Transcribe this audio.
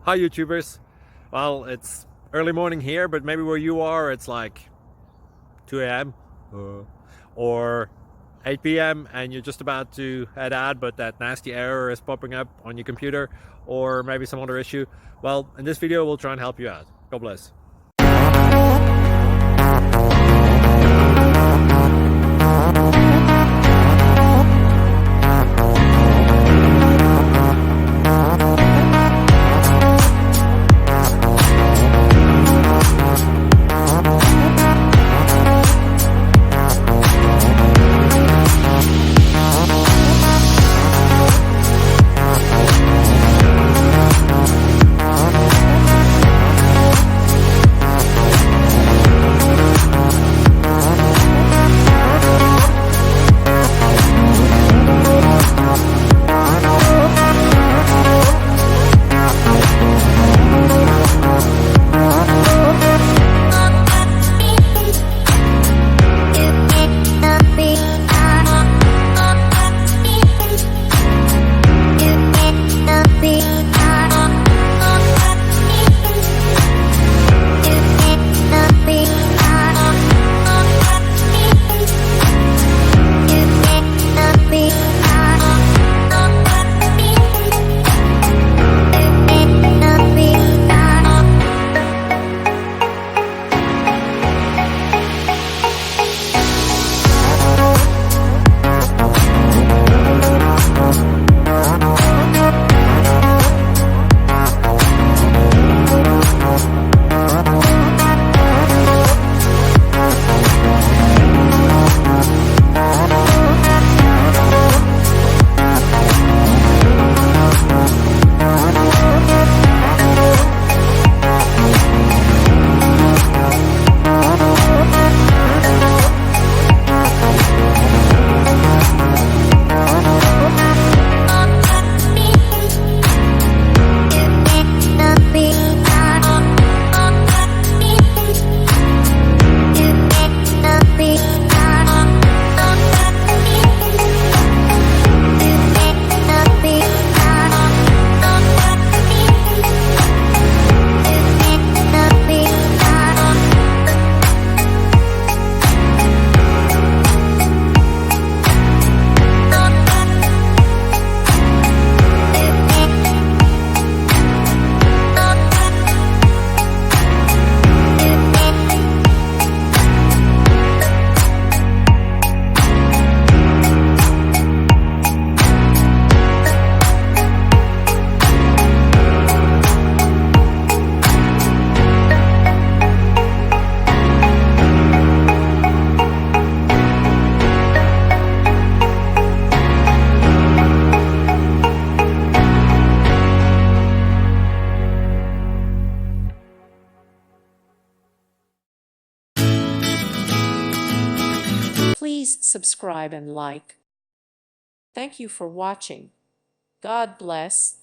Hi YouTubers. Well, it's early morning here, but maybe where you are it's like 2 a.m. Or 8 p.m. and you're just about to head out, but that nasty error is popping up on your computer, or maybe some other issue. Well, in this video we'll try and help you out. God bless. Please subscribe and like. Thank you for watching. God bless.